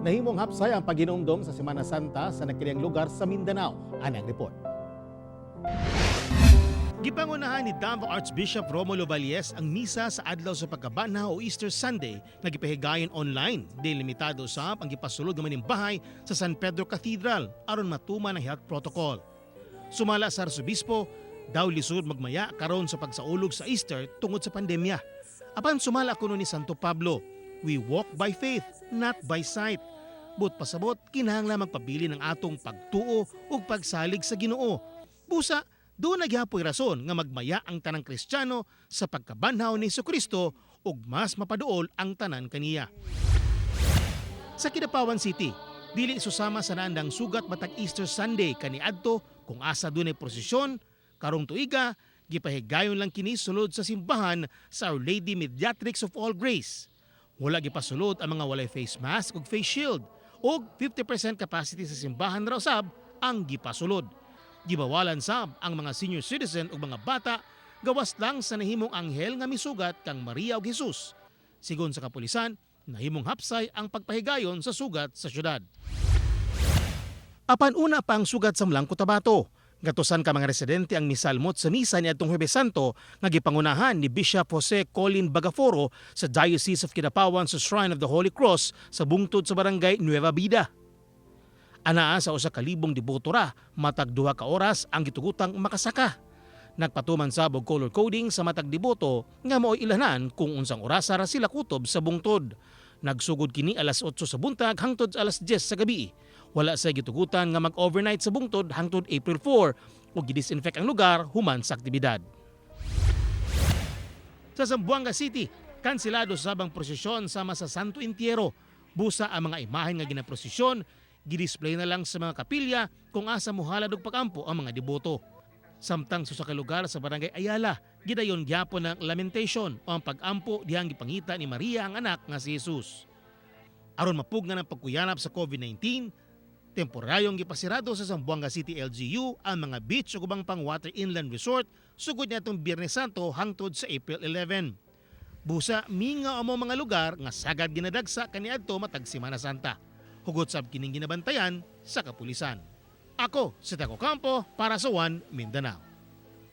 Nahimong hapsay ang paghinumdom sa Semana Santa sa nakilang lugar sa Mindanao. Anang report. Gipangunahan ni Davao Archbishop Romulo Valles ang misa sa adlaw sa pagkabanha o Easter Sunday nga gipahigayon online. Di limitado usab ang gipasulod nga manimbahay sa San Pedro Cathedral aron matuman ang health protocol. Sumala sa Arsobispo, daw lisod magmaya karon sa pagsaulog sa Easter tungod sa pandemya. Apan sumala kuno ni Santo Pablo, we walk by faith, not by sight. But pasabot, kinahanglan magpabili ng atong pagtuo ug pagsalig sa Ginoo. Busa, doon nagyapoy rason nga magmaya ang tanang Kristiyano sa pagkabanhaw ni Jesucristo ug mas mapaduol ang tanan kaniya. Sa Kidapawan City, dili susama sa naandang sugat matag Easter Sunday kaniadto kung asa dunay prosesyon, karong tuiga gipahigayon lang kini sulod sa simbahan sa Our Lady Mediatrix of All Grace. Wala gipasulod ang mga walay face mask ug face shield ug 50% capacity sa simbahan raw sab ang gipasulod. Gibawalan sab ang mga senior citizen ug mga bata gawas lang sa nahimong anghel nga misugat kang Maria ug Jesus. Sigon sa kapulisan, nahimong hapsay ang pagpahigayon sa sugat sa syudad. Apan una pa ang sugat sa Mlang Cotabato. Gatusan ka mga residente ang misalmot sa misa ni adtong Huwebes Santo nga gipangunahan ni Bishop Jose Colin Bagaforo sa Diocese of Kidapawan sa Shrine of the Holy Cross sa bungtod sa barangay Nueva Vida. Anaa sa usa ka libong deboto ra, matag 2 ka oras ang gitugutang makasaka. Nagpatuman sab og color coding sa matag deboto nga mao'y ilanan kung unsang orasa ra sila kutob sa bungtod. Nagsugod kini alas 8 sa buntag hangtod alas 10 sa gabi. Wala sa gitugutan nga mag-overnight sa bungtod hangtod April 4 ug gidisinfect ang lugar human sa aktibidad. Sa Zamboanga City, kanselado sab ang prosesyon sama sa Santo Entierro. Busa ang mga imahen nga ginaprosesyon, gidisplay na lang sa mga kapilya kung asa mohalad og pagampo ang mga deboto. Samtang sa lugar sa barangay Ayala, gidayon gyapon ng lamentation o ang pag-ampo dihang gipangita ni Maria ang anak nga si Jesus. Aron mapugna ng pagkuyanap sa COVID-19, temporaryong gipasirado sa Zamboanga City LGU ang mga beach ug ubang pang water inland resort sugod niadtong Biyernes Santo hangtod sa April 11. Busa minga amo mga lugar nga sagad ginadagsa kaniadto matag Semana Santa. Hugot sab kining ginabantayan sa kapulisan. Ako si Taco Campo para sa One Mindanao.